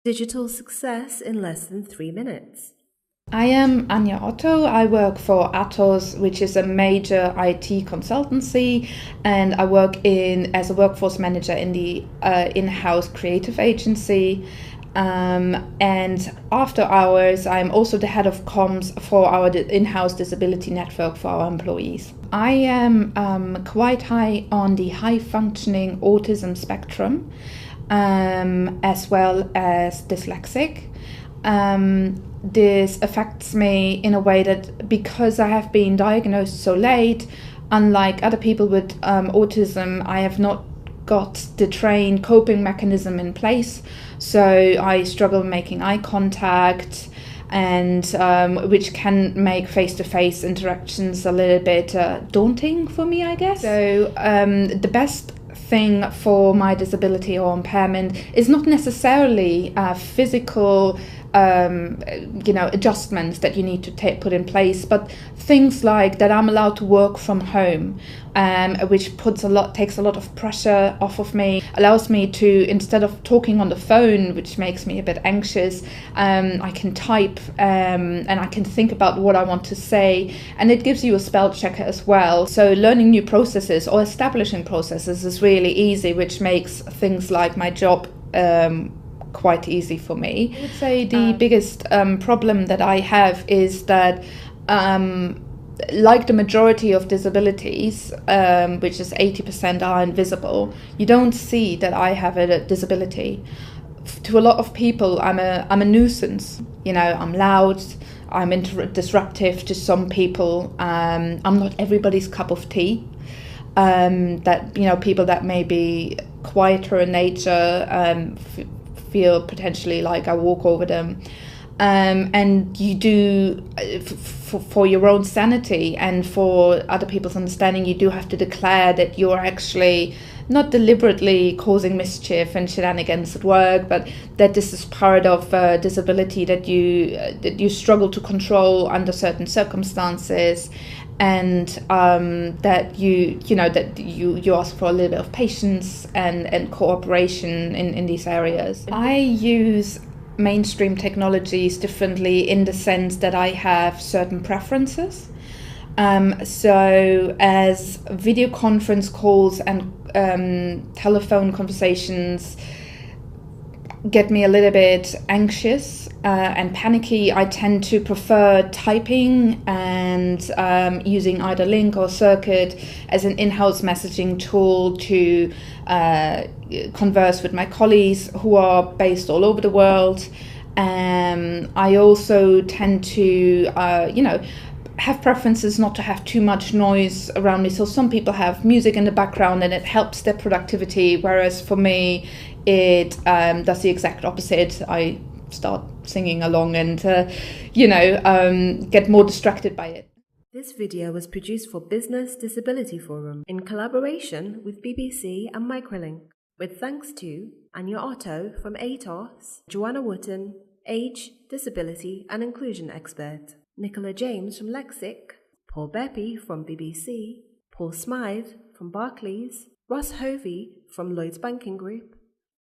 Digital success in less than 3 minutes. I am Anya Otto. I work for Atos, which is a major IT consultancy, and I work as a workforce manager in the in-house creative agency. And after hours, I'm also the head of comms for our in-house disability network for our employees. I am quite high on the high-functioning autism spectrum, as well as dyslexic. This affects me in a way that, because I have been diagnosed so late, unlike other people with autism, I have not got the trained coping mechanism in place. So I struggle making eye contact, and which can make face-to-face interactions a little bit daunting for me, I guess. So the best thing for my disability or impairment is not necessarily physical adjustments that you need to put in place, but things like that I'm allowed to work from home, which takes a lot of pressure off of me, allows me to, instead of talking on the phone, which makes me a bit anxious, I can type and I can think about what I want to say, and it gives you a spell checker as well. So learning new processes or establishing processes is really easy, which makes things like my job quite easy for me. I would say the biggest problem that I have is that like the majority of disabilities, which is 80% are invisible, you don't see that I have a disability. To a lot of people, I'm a nuisance. I'm loud, I'm disruptive to some people. I'm not everybody's cup of tea. People that may be quieter in nature feel potentially like I walk over them. And you do, for your own sanity and for other people's understanding, you do have to declare that you're actually not deliberately causing mischief and shenanigans at work, but that this is part of disability that you struggle to control under certain circumstances, and that you ask for a little bit of patience and cooperation in these areas. I use mainstream technologies differently in the sense that I have certain preferences. So as video conference calls and telephone conversations get me a little bit anxious and panicky, I tend to prefer typing and using either Link or Circuit as an in-house messaging tool to converse with my colleagues who are based all over the world. I also tend to, have preferences not to have too much noise around me. So some people have music in the background and it helps their productivity, whereas for me, it does the exact opposite. I start singing along and, get more distracted by it. This video was produced for Business Disability Forum in collaboration with BBC and Microlink, with thanks to Anya Otto from Atos, Joanna Wotton, age, disability and inclusion expert, Nicola James from Lexic, Paul Beppy from BBC, Paul Smythe from Barclays, Ross Hovey from Lloyds Banking Group,